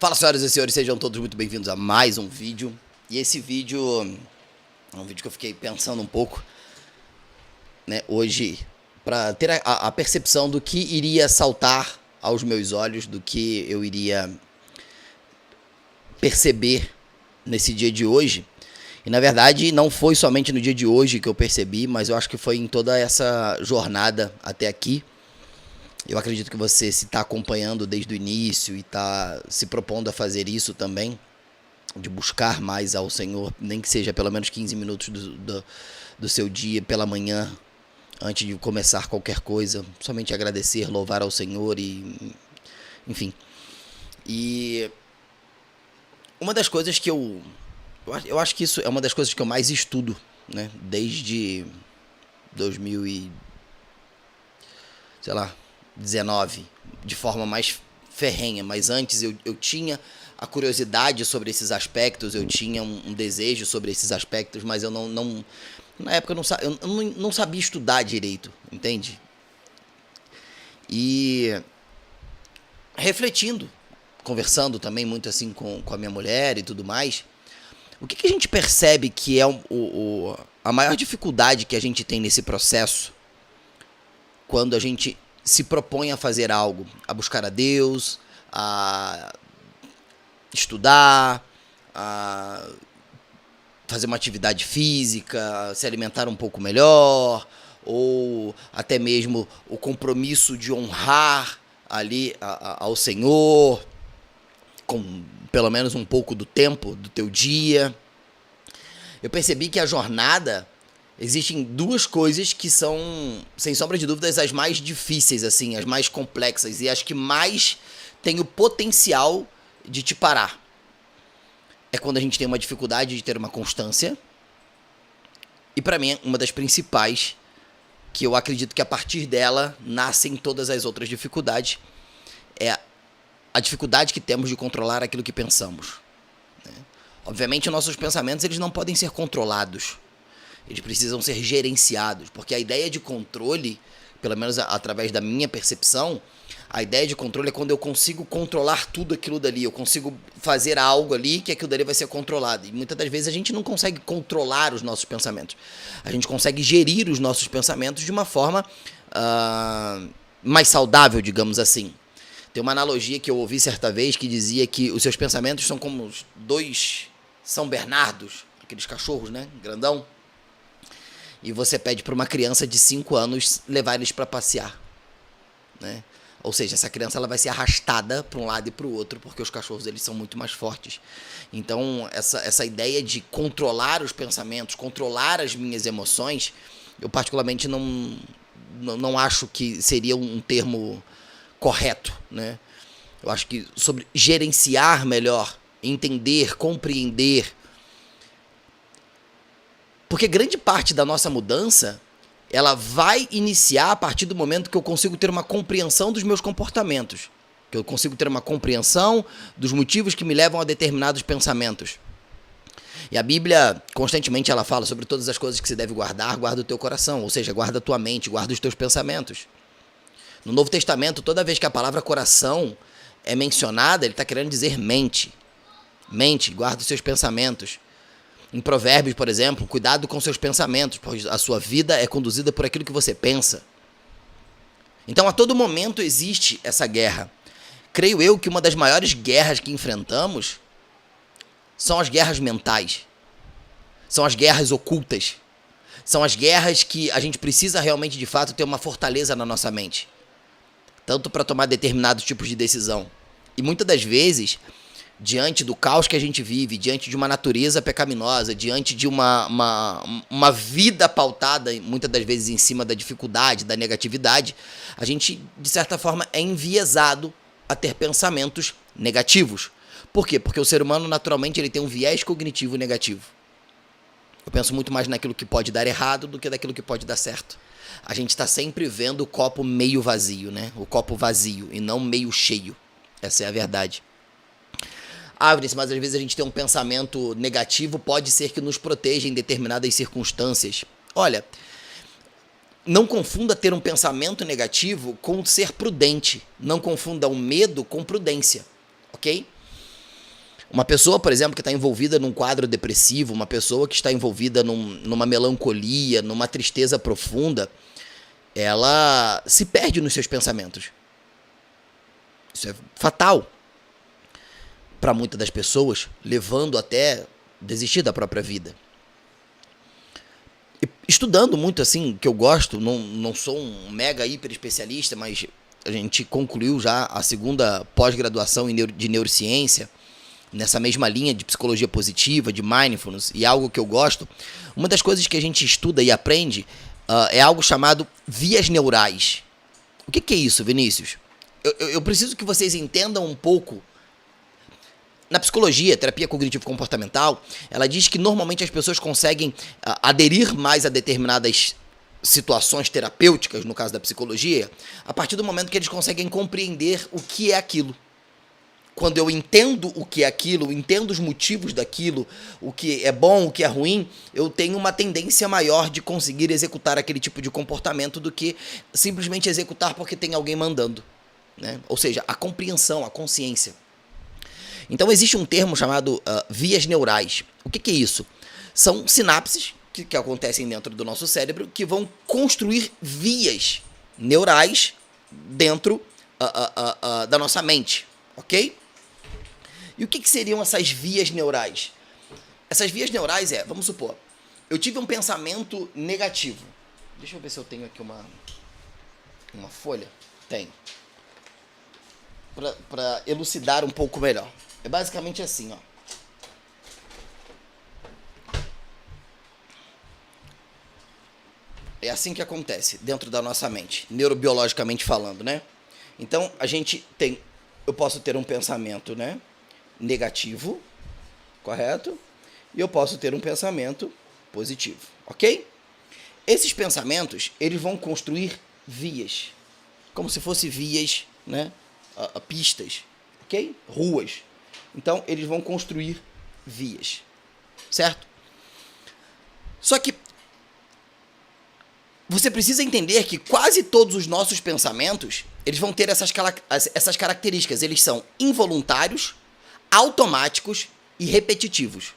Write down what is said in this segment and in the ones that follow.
Fala, senhoras e senhores, sejam todos muito bem-vindos a mais um vídeo. E esse vídeo é um vídeo que eu fiquei pensando um pouco, né, hoje, para ter a percepção do que iria saltar aos meus olhos, do que eu iria perceber nesse dia de hoje. E na verdade não foi somente no dia de hoje que eu percebi, mas eu acho que foi em toda essa jornada até aqui. Eu acredito que você, se está acompanhando desde o início e está se propondo a fazer isso também, de buscar mais ao Senhor, nem que seja pelo menos 15 minutos do seu dia pela manhã, antes de começar qualquer coisa, somente agradecer, louvar ao Senhor e enfim. E uma das coisas que eu acho que isso é uma das coisas que eu mais estudo, né, desde 2000 e, sei lá, 19, de forma mais ferrenha, mas antes eu tinha a curiosidade sobre esses aspectos, eu tinha um desejo sobre esses aspectos, mas eu não na época eu não sabia estudar direito, entende? E refletindo, conversando também muito assim com a minha mulher e tudo mais, o que a gente percebe que é a maior dificuldade que a gente tem nesse processo quando a gente se propõe a fazer algo, a buscar a Deus, a estudar, a fazer uma atividade física, se alimentar um pouco melhor, ou até mesmo o compromisso de honrar ali ao Senhor, com pelo menos um pouco do tempo do teu dia. Eu percebi que a jornada, existem duas coisas que são, sem sombra de dúvidas, as mais difíceis, assim, as mais complexas e as que mais têm o potencial de te parar. É quando a gente tem uma dificuldade de ter uma constância. E para mim, uma das principais, que eu acredito que a partir dela nascem todas as outras dificuldades, é a dificuldade que temos de controlar aquilo que pensamos. Obviamente, nossos pensamentos eles não podem ser controlados. Eles precisam ser gerenciados, porque a ideia de controle, pelo menos através da minha percepção, a ideia de controle é quando eu consigo controlar tudo aquilo dali, eu consigo fazer algo ali que aquilo dali vai ser controlado. E muitas das vezes a gente não consegue controlar os nossos pensamentos. A gente consegue gerir os nossos pensamentos de uma forma mais saudável, digamos assim. Tem uma analogia que eu ouvi certa vez que dizia que os seus pensamentos são como os dois São Bernardos, aqueles cachorros, né, grandão. E você pede para uma criança de 5 anos levar eles para passear, né? Ou seja, essa criança ela vai ser arrastada para um lado e para o outro, porque os cachorros eles são muito mais fortes. Então, essa ideia de controlar os pensamentos, controlar as minhas emoções, eu particularmente não acho que seria um termo correto, né? Eu acho que sobre gerenciar melhor, entender, compreender. Porque grande parte da nossa mudança, ela vai iniciar a partir do momento que eu consigo ter uma compreensão dos meus comportamentos. Que eu consigo ter uma compreensão dos motivos que me levam a determinados pensamentos. E a Bíblia, constantemente, ela fala sobre todas as coisas que você deve guardar, guarda o teu coração. Ou seja, guarda a tua mente, guarda os teus pensamentos. No Novo Testamento, toda vez que a palavra coração é mencionada, ele está querendo dizer mente. Mente, guarda os seus pensamentos. Em Provérbios, por exemplo, cuidado com seus pensamentos, pois a sua vida é conduzida por aquilo que você pensa. Então, a todo momento existe essa guerra. Creio eu que uma das maiores guerras que enfrentamos são as guerras mentais. São as guerras ocultas. São as guerras que a gente precisa realmente, de fato, ter uma fortaleza na nossa mente. Tanto para tomar determinados tipos de decisão. E muitas das vezes, diante do caos que a gente vive, diante de uma natureza pecaminosa, diante de uma vida pautada, muitas das vezes em cima da dificuldade, da negatividade, a gente, de certa forma, é enviesado a ter pensamentos negativos. Por quê? Porque o ser humano, naturalmente, ele tem um viés cognitivo negativo. Eu penso muito mais naquilo que pode dar errado do que naquilo que pode dar certo. A gente está sempre vendo o copo meio vazio, né? O copo vazio e não meio cheio. Essa é a verdade. Vinícius, mas às vezes a gente tem um pensamento negativo, pode ser que nos proteja em determinadas circunstâncias. Olha, não confunda ter um pensamento negativo com ser prudente. Não confunda o medo com prudência, ok? Uma pessoa, por exemplo, que está envolvida num quadro depressivo, uma pessoa que está envolvida numa melancolia, numa tristeza profunda, ela se perde nos seus pensamentos. Isso é fatal para muitas das pessoas, levando até desistir da própria vida. E estudando muito assim, que eu gosto, não sou um mega hiper especialista, mas a gente concluiu já a segunda pós-graduação de neurociência, nessa mesma linha de psicologia positiva, de mindfulness, e algo que eu gosto. Uma das coisas que a gente estuda e aprende é algo chamado vias neurais. O que é isso, Vinícius? Eu preciso que vocês entendam um pouco. Na psicologia, terapia cognitivo-comportamental, ela diz que normalmente as pessoas conseguem aderir mais a determinadas situações terapêuticas, no caso da psicologia, a partir do momento que eles conseguem compreender o que é aquilo. Quando eu entendo o que é aquilo, entendo os motivos daquilo, o que é bom, o que é ruim, eu tenho uma tendência maior de conseguir executar aquele tipo de comportamento do que simplesmente executar porque tem alguém mandando, né? Ou seja, a compreensão, a consciência. Então existe um termo chamado vias neurais. O que é isso? São sinapses que acontecem dentro do nosso cérebro que vão construir vias neurais dentro da nossa mente, ok? E o que seriam essas vias neurais? Essas vias neurais vamos supor, eu tive um pensamento negativo. Deixa eu ver se eu tenho aqui uma folha. Tenho. Para elucidar um pouco melhor. É basicamente assim, ó. É assim que acontece dentro da nossa mente, neurobiologicamente falando, né? Então, eu posso ter um pensamento, né, negativo, correto? E eu posso ter um pensamento positivo, ok? Esses pensamentos, eles vão construir vias, como se fossem vias, né, pistas, ok? Ruas. Então, eles vão construir vias, certo? Só que você precisa entender que quase todos os nossos pensamentos, eles vão ter essas características. Eles são involuntários, automáticos e repetitivos.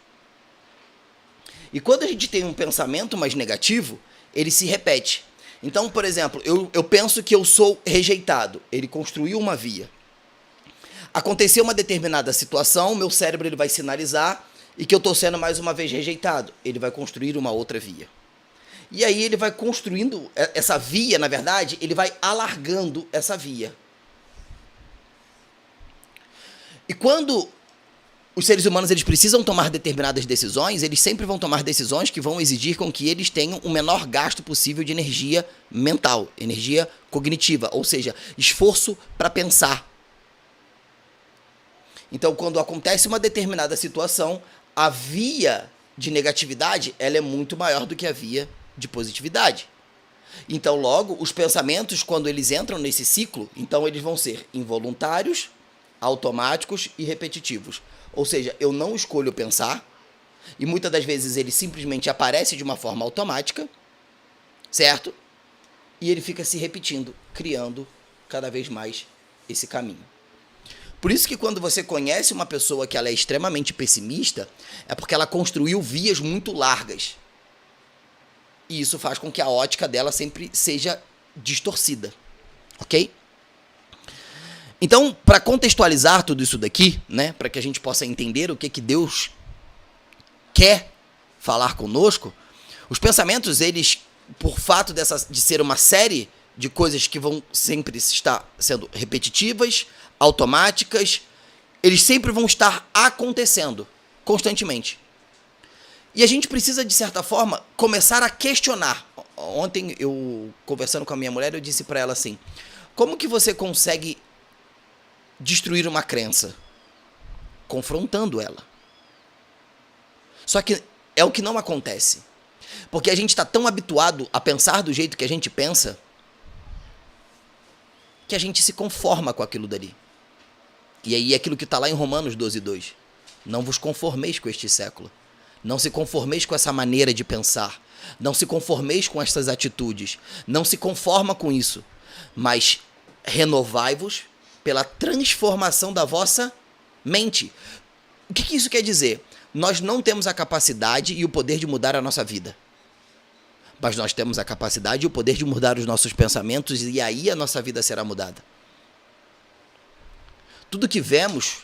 E quando a gente tem um pensamento mais negativo, ele se repete. Então, por exemplo, eu penso que eu sou rejeitado. Ele construiu uma via. Aconteceu uma determinada situação, meu cérebro ele vai sinalizar e que eu estou sendo mais uma vez rejeitado. Ele vai construir uma outra via. E aí ele vai construindo essa via, na verdade, ele vai alargando essa via. E quando os seres humanos eles precisam tomar determinadas decisões, eles sempre vão tomar decisões que vão exigir com que eles tenham o menor gasto possível de energia mental, energia cognitiva, ou seja, esforço para pensar. Então, quando acontece uma determinada situação, a via de negatividade ela é muito maior do que a via de positividade. Então, logo, os pensamentos, quando eles entram nesse ciclo, então eles vão ser involuntários, automáticos e repetitivos. Ou seja, eu não escolho pensar, e muitas das vezes ele simplesmente aparece de uma forma automática, certo? E ele fica se repetindo, criando cada vez mais esse caminho. Por isso que quando você conhece uma pessoa que ela é extremamente pessimista, é porque ela construiu vias muito largas. E isso faz com que a ótica dela sempre seja distorcida, ok? Então, para contextualizar tudo isso daqui, né, para que a gente possa entender o que Deus quer falar conosco, os pensamentos, eles, por fato de ser uma série de coisas que vão sempre estar sendo repetitivas, automáticas, eles sempre vão estar acontecendo constantemente. E a gente precisa, de certa forma, começar a questionar. Ontem, eu conversando com a minha mulher, eu disse para ela assim, como que você consegue destruir uma crença? Confrontando ela. Só que é o que não acontece. Porque a gente está tão habituado a pensar do jeito que a gente pensa, que a gente se conforma com aquilo dali. E aí é aquilo que está lá em Romanos 12:2. Não vos conformeis com este século. Não se conformeis com essa maneira de pensar. Não se conformeis com essas atitudes. Não se conforma com isso. Mas renovai-vos pela transformação da vossa mente. O que isso quer dizer? Nós não temos a capacidade e o poder de mudar a nossa vida. Mas nós temos a capacidade e o poder de mudar os nossos pensamentos, e aí a nossa vida será mudada. Tudo que vemos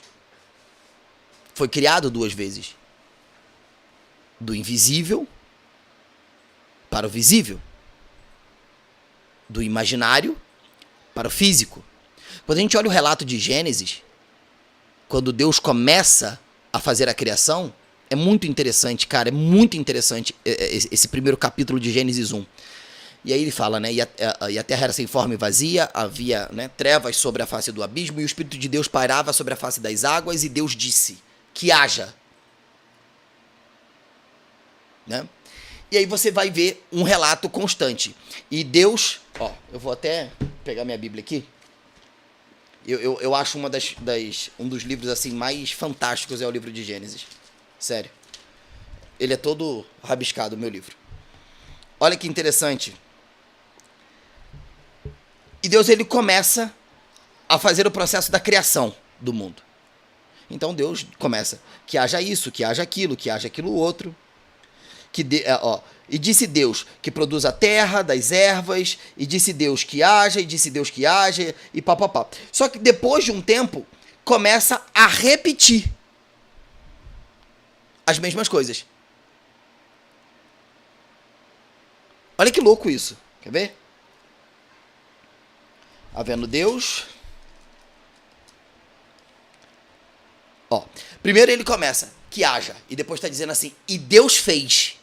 foi criado 2 vezes. Do invisível para o visível. Do imaginário para o físico. Quando a gente olha o relato de Gênesis, quando Deus começa a fazer a criação, é muito interessante, cara, é muito interessante esse primeiro capítulo de Gênesis 1. E aí ele fala, né, e a terra era sem forma e vazia, havia, né, trevas sobre a face do abismo, e o Espírito de Deus pairava sobre a face das águas, e Deus disse, que haja. Né? E aí você vai ver um relato constante. E Deus, ó, eu vou até pegar minha Bíblia aqui. Eu acho um dos livros assim mais fantásticos é o livro de Gênesis. Sério. Ele é todo rabiscado, o meu livro. Olha que interessante. E Deus, ele começa a fazer o processo da criação do mundo. Então Deus começa, que haja isso, que haja aquilo outro. E disse Deus que produz a terra das ervas, e disse Deus que haja, e papapá. Só que depois de um tempo, começa a repetir as mesmas coisas. Olha que louco isso. Quer ver? Havendo Deus. Ó, primeiro ele começa, que haja, e depois está dizendo assim, e Deus fez.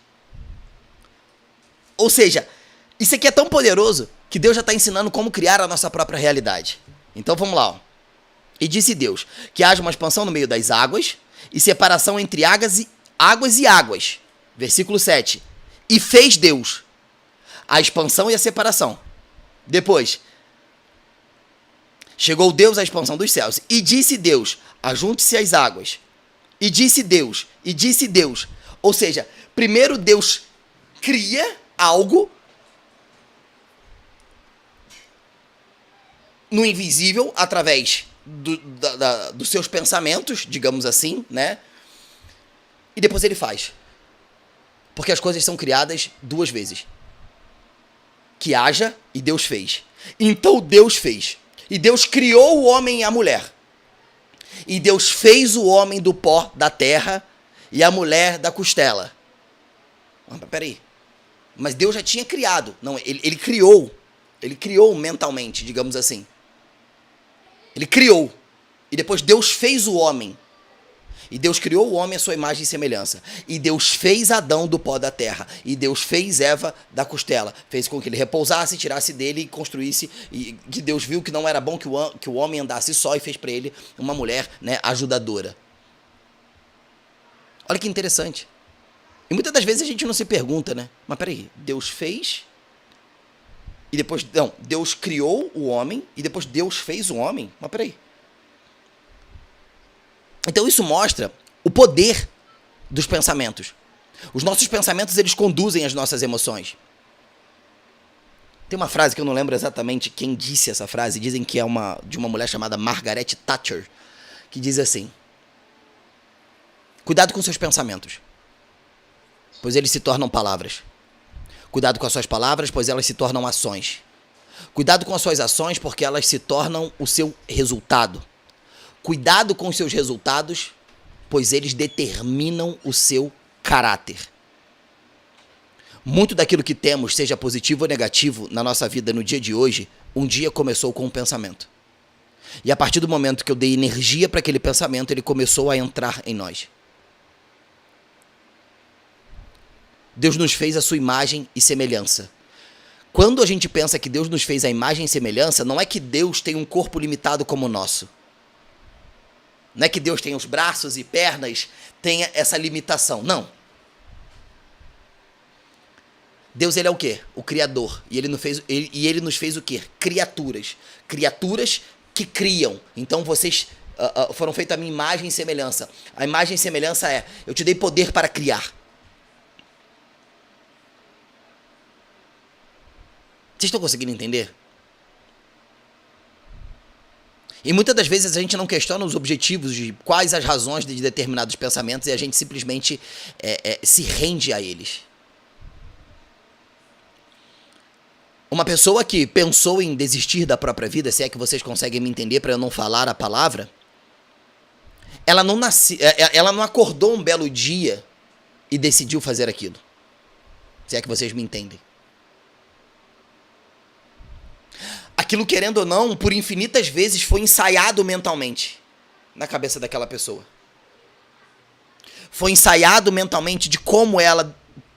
Ou seja, isso aqui é tão poderoso que Deus já está ensinando como criar a nossa própria realidade. Então vamos lá. Ó. E disse Deus que haja uma expansão no meio das águas e separação entre águas e águas. Versículo 7. E fez Deus a expansão e a separação. Depois, chegou Deus à expansão dos céus. E disse Deus, ajunte-se as águas. E disse Deus. Ou seja, primeiro Deus cria algo no invisível através dos seus pensamentos, digamos assim, né? E depois ele faz. Porque as coisas são criadas 2 vezes. Que haja e Deus fez. Então Deus fez. E Deus criou o homem e a mulher. E Deus fez o homem do pó da terra e a mulher da costela. Mas peraí. Mas Deus já tinha criado. Não, ele criou. Ele criou mentalmente, digamos assim. Ele criou. E depois Deus fez o homem. E Deus criou o homem à sua imagem e semelhança. E Deus fez Adão do pó da terra. E Deus fez Eva da costela. Fez com que ele repousasse, tirasse dele e construísse. E que Deus viu que não era bom que o homem andasse só e fez para ele uma mulher, né, ajudadora. Olha que interessante. E muitas das vezes a gente não se pergunta, né? Mas peraí, Deus fez e depois... Não, Deus criou o homem e depois Deus fez o homem? Mas peraí. Então isso mostra o poder dos pensamentos. Os nossos pensamentos, eles conduzem as nossas emoções. Tem uma frase que eu não lembro exatamente quem disse essa frase. Dizem que é de uma mulher chamada Margaret Thatcher, que diz assim: cuidado com seus pensamentos, pois eles se tornam palavras. Cuidado com as suas palavras, pois elas se tornam ações. Cuidado com as suas ações, porque elas se tornam o seu resultado. Cuidado com os seus resultados, pois eles determinam o seu caráter. Muito daquilo que temos, seja positivo ou negativo, na nossa vida no dia de hoje, um dia começou com um pensamento. E a partir do momento que eu dei energia para aquele pensamento, ele começou a entrar em nós. Deus nos fez a sua imagem e semelhança. Quando a gente pensa que Deus nos fez a imagem e semelhança, não é que Deus tem um corpo limitado como o nosso. Não é que Deus tem os braços e pernas, tenha essa limitação. Não. Deus, ele é o quê? O Criador. E ele nos fez o quê? Criaturas. Criaturas que criam. Então vocês foram feitos a minha imagem e semelhança. A imagem e semelhança é: eu te dei poder para criar. Vocês estão conseguindo entender? E muitas das vezes a gente não questiona os objetivos de quais as razões de determinados pensamentos e a gente simplesmente se rende a eles. Uma pessoa que pensou em desistir da própria vida, se é que vocês conseguem me entender para eu não falar a palavra, ela não acordou um belo dia e decidiu fazer aquilo. Se é que vocês me entendem. Aquilo, querendo ou não, por infinitas vezes foi ensaiado mentalmente na cabeça daquela pessoa. Foi ensaiado mentalmente de como ela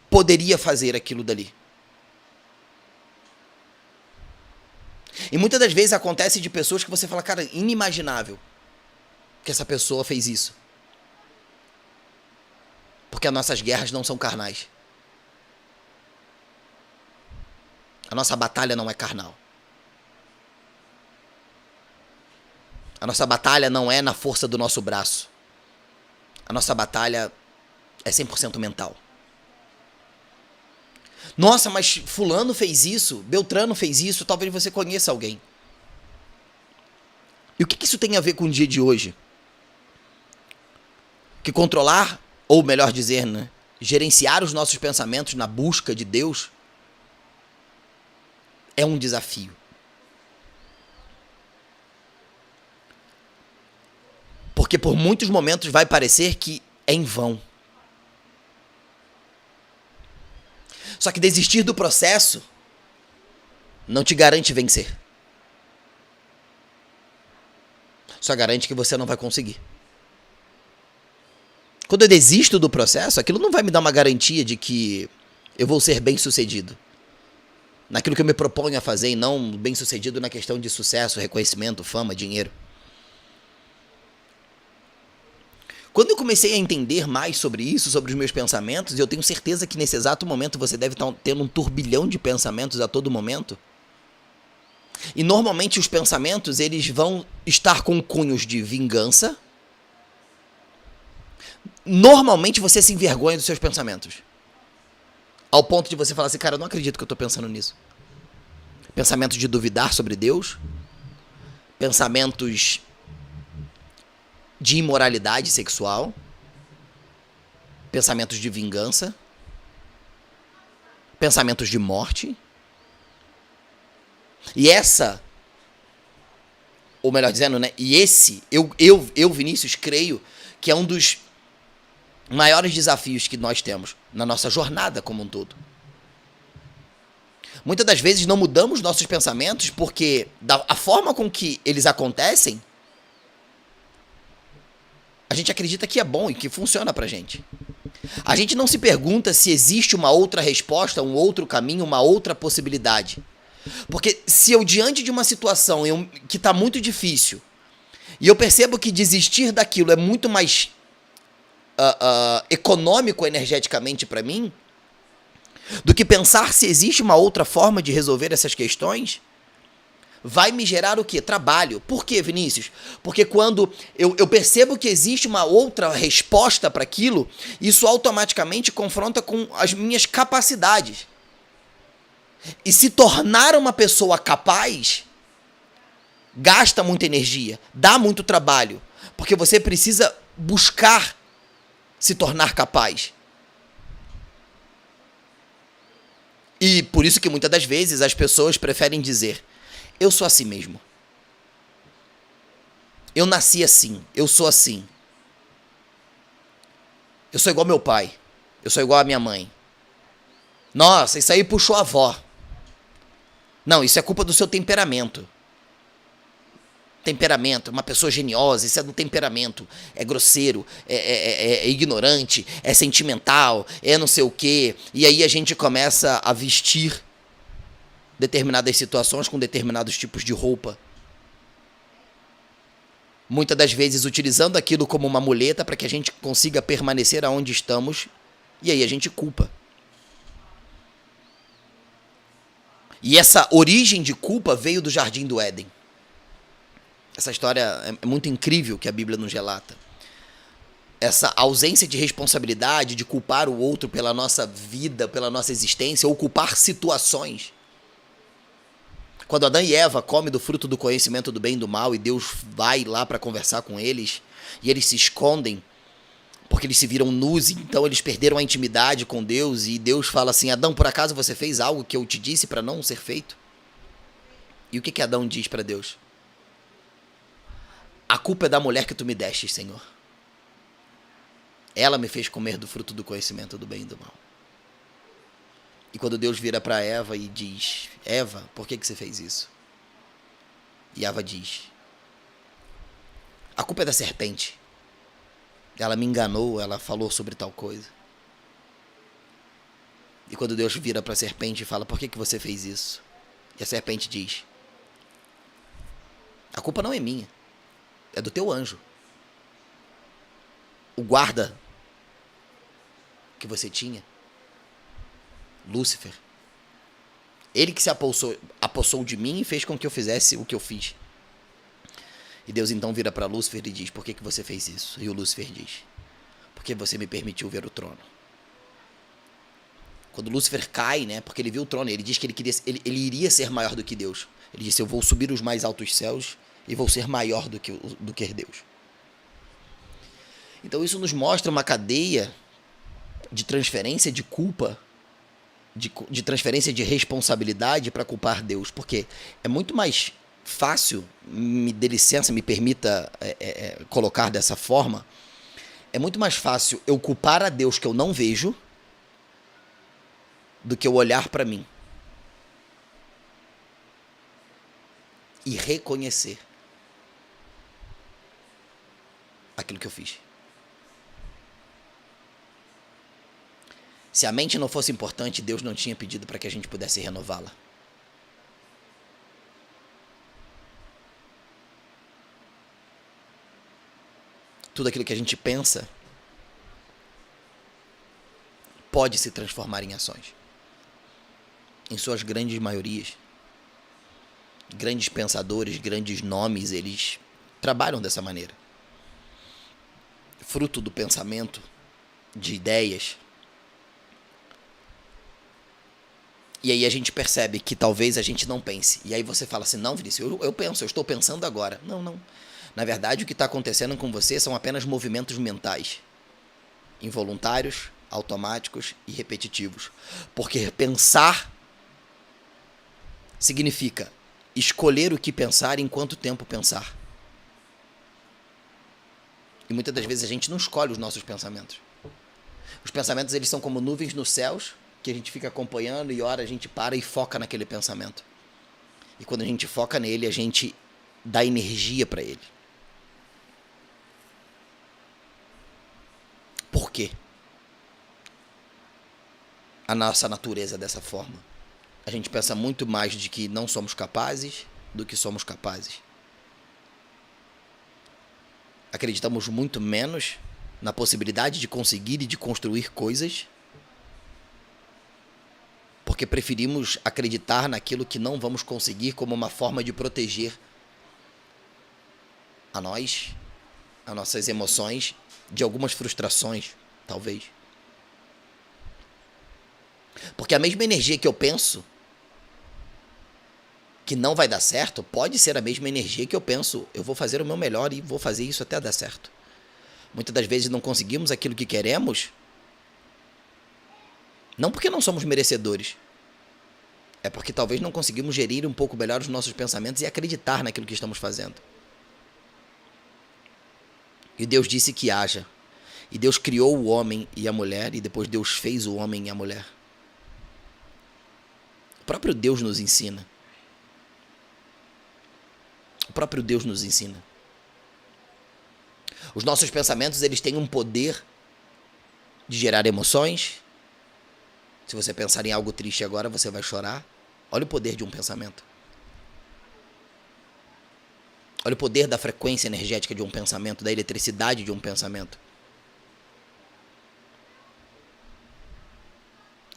poderia fazer aquilo dali. E muitas das vezes acontece de pessoas que você fala, cara, inimaginável que essa pessoa fez isso. Porque as nossas guerras não são carnais. A nossa batalha não é carnal. A nossa batalha não é na força do nosso braço. A nossa batalha é 100% mental. Nossa, mas fulano fez isso, Beltrano fez isso, talvez você conheça alguém. E o que isso tem a ver com o dia de hoje? Que controlar, ou melhor dizer, né, gerenciar os nossos pensamentos na busca de Deus é um desafio. Porque por muitos momentos vai parecer que é em vão. Só que desistir do processo não te garante vencer. Só garante que você não vai conseguir. Quando eu desisto do processo, aquilo não vai me dar uma garantia de que eu vou ser bem-sucedido naquilo que eu me proponho a fazer, e não bem-sucedido na questão de sucesso, reconhecimento, fama, dinheiro. Quando eu comecei a entender mais sobre isso, sobre os meus pensamentos, e eu tenho certeza que nesse exato momento você deve estar tendo um turbilhão de pensamentos a todo momento. E normalmente os pensamentos, eles vão estar com cunhos de vingança. Normalmente você se envergonha dos seus pensamentos. Ao ponto de você falar assim, cara, eu não acredito que eu estou pensando nisso. Pensamentos de duvidar sobre Deus. Pensamentos de imoralidade sexual, pensamentos de vingança, pensamentos de morte. E essa, ou melhor dizendo, né, e esse, eu Vinícius, creio que é um dos maiores desafios que nós temos na nossa jornada como um todo. Muitas das vezes não mudamos nossos pensamentos porque a forma com que eles acontecem, a gente acredita que é bom e que funciona pra gente. A gente não se pergunta se existe uma outra resposta, um outro caminho, uma outra possibilidade. Porque se eu, diante de uma situação que tá muito difícil, e eu percebo que desistir daquilo é muito mais econômico energeticamente pra mim, do que pensar se existe uma outra forma de resolver essas questões, vai me gerar o quê? Trabalho. Por quê, Vinícius? Porque quando eu percebo que existe uma outra resposta para aquilo, isso automaticamente confronta com as minhas capacidades. E se tornar uma pessoa capaz gasta muita energia, dá muito trabalho, porque você precisa buscar se tornar capaz. E por isso que muitas das vezes as pessoas preferem dizer: eu sou assim mesmo. Eu nasci assim. Eu sou assim. Eu sou igual ao meu pai. Eu sou igual à minha mãe. Nossa, isso aí puxou a avó. Não, isso é culpa do seu temperamento. Temperamento, uma pessoa geniosa, isso é do temperamento. É grosseiro, é ignorante, é sentimental, é não sei o quê. E aí a gente começa a vestir determinadas situações com determinados tipos de roupa. Muitas das vezes utilizando aquilo como uma muleta para que a gente consiga permanecer aonde estamos, e aí a gente culpa. E essa origem de culpa veio do Jardim do Éden. Essa história é muito incrível que a Bíblia nos relata. Essa ausência de responsabilidade, de culpar o outro pela nossa vida, pela nossa existência, ou culpar situações, Quando Adão e Eva comem do fruto do conhecimento do bem e do mal e Deus vai lá para conversar com eles e eles se escondem porque eles se viram nus, então eles perderam a intimidade com Deus e Deus fala assim: Adão, por acaso você fez algo que eu te disse para não ser feito? E o que Adão diz para Deus? A culpa é da mulher que tu me deste, Senhor. Ela me fez comer do fruto do conhecimento do bem e do mal. E quando Deus vira para Eva e diz: Eva, por que você fez isso? E Eva diz: a culpa é da serpente. Ela me enganou, ela falou sobre tal coisa. E quando Deus vira para a serpente e fala: por que você fez isso? E a serpente diz: a culpa não é minha, é do teu anjo. O guarda que você tinha, Lúcifer, ele que se apossou de mim e fez com que eu fizesse o que eu fiz. E Deus então vira para Lúcifer e diz: por que você fez isso? E o Lúcifer diz: porque você me permitiu ver o trono. Quando Lúcifer cai, né, porque ele viu o trono, ele diz que ele iria ser maior do que Deus. Ele disse: eu vou subir os mais altos céus e vou ser maior do que Deus. Então isso nos mostra uma cadeia de transferência de culpa, de transferência de responsabilidade para culpar Deus. Porque é muito mais fácil, me dê licença, me permita colocar dessa forma, é muito mais fácil eu culpar a Deus que eu não vejo do que eu olhar para mim e reconhecer aquilo que eu fiz. Se a mente não fosse importante, Deus não tinha pedido para que a gente pudesse renová-la. Tudo aquilo que a gente pensa pode se transformar em ações. Em suas grandes maiorias. Grandes pensadores, grandes nomes, eles trabalham dessa maneira. Fruto do pensamento, de ideias. E aí a gente percebe que talvez a gente não pense. E aí você fala assim: não, Vinícius, eu penso, eu estou pensando agora. Não. Na verdade, o que está acontecendo com você são apenas movimentos mentais. Involuntários, automáticos e repetitivos. Porque pensar significa escolher o que pensar e em quanto tempo pensar. E muitas das vezes a gente não escolhe os nossos pensamentos. Os pensamentos, eles são como nuvens nos céus, que a gente fica acompanhando e ora a gente para e foca naquele pensamento. E quando a gente foca nele, a gente dá energia para ele. Por quê? A nossa natureza é dessa forma. A gente pensa muito mais de que não somos capazes do que somos capazes. Acreditamos muito menos na possibilidade de conseguir e de construir coisas, porque preferimos acreditar naquilo que não vamos conseguir como uma forma de proteger a nós, as nossas emoções, de algumas frustrações, talvez. Porque a mesma energia que eu penso que não vai dar certo, pode ser a mesma energia que eu penso: eu vou fazer o meu melhor e vou fazer isso até dar certo. Muitas das vezes não conseguimos aquilo que queremos, não porque não somos merecedores, é porque talvez não conseguimos gerir um pouco melhor os nossos pensamentos e acreditar naquilo que estamos fazendo. E Deus disse que haja. E Deus criou o homem e a mulher, e depois Deus fez o homem e a mulher. O próprio Deus nos ensina. O próprio Deus nos ensina. Os nossos pensamentos, eles têm um poder de gerar emoções. Se você pensar em algo triste agora, você vai chorar. Olha o poder de um pensamento. Olha o poder da frequência energética de um pensamento, da eletricidade de um pensamento.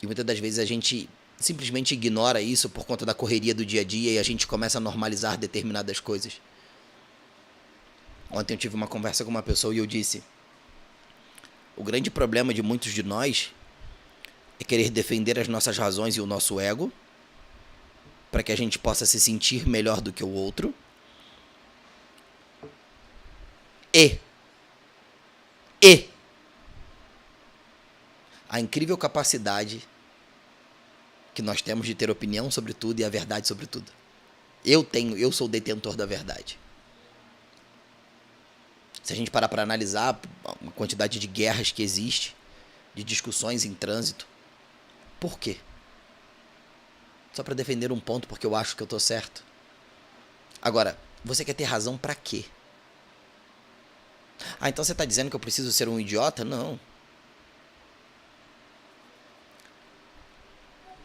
E muitas das vezes a gente simplesmente ignora isso por conta da correria do dia a dia e a gente começa a normalizar determinadas coisas. Ontem eu tive uma conversa com uma pessoa e eu disse: o grande problema de muitos de nós é querer defender as nossas razões e o nosso ego, para que a gente possa se sentir melhor do que o outro. E a incrível capacidade que nós temos de ter opinião sobre tudo e a verdade sobre tudo. Eu sou o detentor da verdade. Se a gente parar para analisar a quantidade de guerras que existe, de discussões em trânsito, por quê? Só para defender um ponto porque eu acho que eu tô certo. Agora, você quer ter razão para quê? Ah, então você tá dizendo que eu preciso ser um idiota? Não.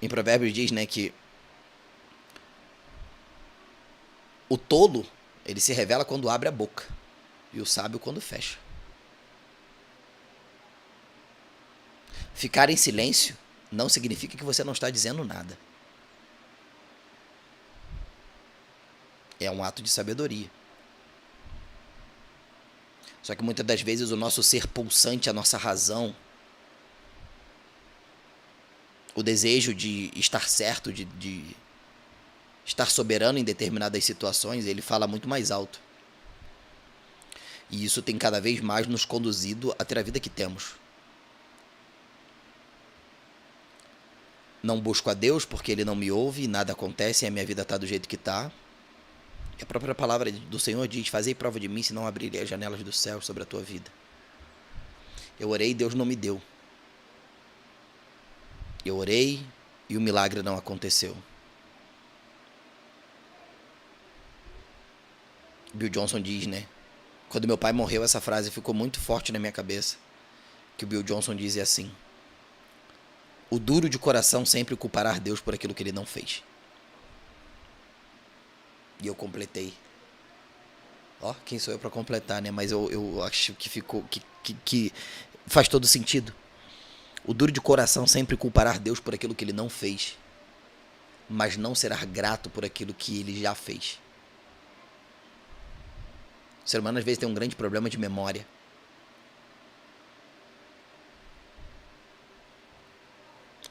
Em Provérbios diz, né, que o tolo, ele se revela quando abre a boca, e o sábio quando fecha. Ficar em silêncio não significa que você não está dizendo nada. É um ato de sabedoria. Só que muitas das vezes o nosso ser pulsante, a nossa razão, o desejo de estar certo, de estar soberano em determinadas situações, ele fala muito mais alto. E isso tem cada vez mais nos conduzido a ter a vida que temos. Não busco a Deus porque Ele não me ouve, nada acontece e a minha vida está do jeito que está. E a própria palavra do Senhor diz: fazei prova de mim, se não abrirei as janelas do céu sobre a tua vida. Eu orei e Deus não me deu. Eu orei e o milagre não aconteceu. Bill Johnson diz, né? Quando meu pai morreu, essa frase ficou muito forte na minha cabeça. Que o Bill Johnson dizia assim: o duro de coração sempre culpará Deus por aquilo que ele não fez. E eu completei. Ó, quem sou eu para completar, né? Mas eu acho que ficou. Que faz todo sentido. O duro de coração sempre culpará Deus por aquilo que ele não fez, mas não será grato por aquilo que ele já fez. O ser humano às vezes tem um grande problema de memória.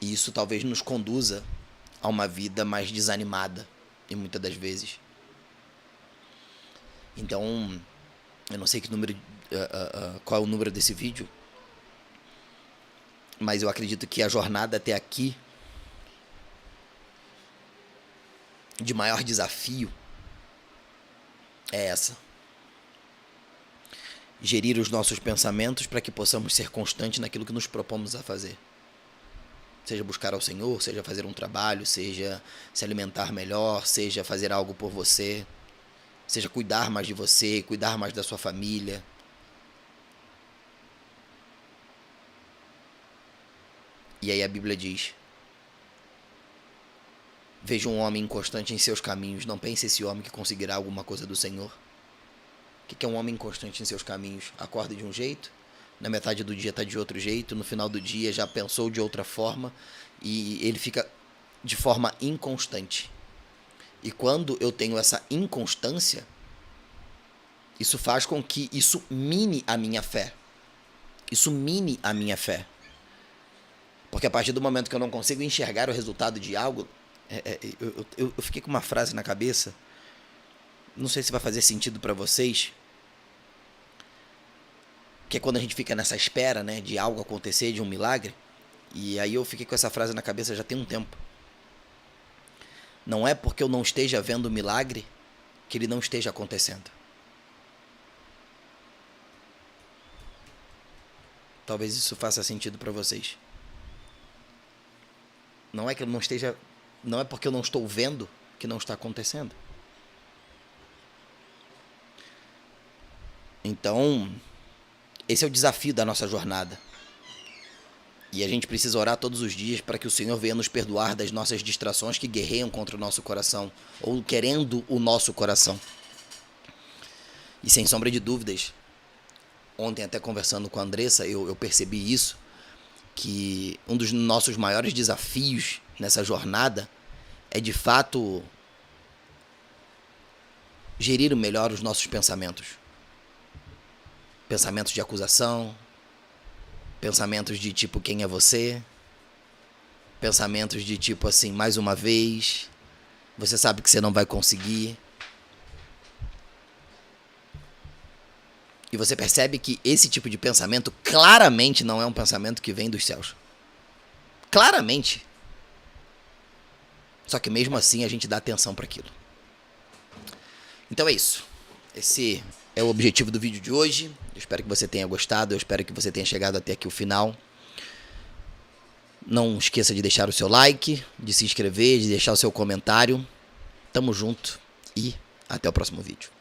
E isso talvez nos conduza a uma vida mais desanimada, e muitas das vezes. Então, eu não sei que número, qual é o número desse vídeo, mas eu acredito que a jornada até aqui de maior desafio é essa: gerir os nossos pensamentos para que possamos ser constantes naquilo que nos propomos a fazer. Seja buscar ao Senhor, seja fazer um trabalho, seja se alimentar melhor, seja fazer algo por você, seja cuidar mais de você, cuidar mais da sua família. E aí a Bíblia diz: veja um homem inconstante em seus caminhos, não pense esse homem que conseguirá alguma coisa do Senhor. O que é um homem inconstante em seus caminhos? Acorda de um jeito, na metade do dia está de outro jeito, no final do dia já pensou de outra forma, e ele fica de forma inconstante. E quando eu tenho essa inconstância, isso faz com que isso mine a minha fé. Isso mine a minha fé. Porque a partir do momento que eu não consigo enxergar o resultado de algo, eu fiquei com uma frase na cabeça, não sei se vai fazer sentido para vocês, que é quando a gente fica nessa espera, né, de algo acontecer, de um milagre. E aí eu fiquei com essa frase na cabeça já tem um tempo. Não é porque eu não esteja vendo o milagre que ele não esteja acontecendo. Talvez isso faça sentido para vocês. Não é que eu não esteja, não é porque eu não estou vendo que não está acontecendo. Então, esse é o desafio da nossa jornada. E a gente precisa orar todos os dias para que o Senhor venha nos perdoar das nossas distrações que guerreiam contra o nosso coração, ou querendo o nosso coração. E sem sombra de dúvidas, ontem até conversando com a Andressa, eu percebi isso, que um dos nossos maiores desafios nessa jornada é de fato gerir melhor os nossos pensamentos. Pensamentos de acusação, pensamentos de tipo, quem é você? Pensamentos de tipo assim, mais uma vez. você sabe que você não vai conseguir. E você percebe que esse tipo de pensamento claramente não é um pensamento que vem dos céus. Claramente. Só que mesmo assim a gente dá atenção para aquilo. Então é isso. Esse é o objetivo do vídeo de hoje. Eu espero que você tenha gostado. Eu espero que você tenha chegado até aqui o final. Não esqueça de deixar o seu like, de se inscrever, de deixar o seu comentário. Tamo junto e até o próximo vídeo.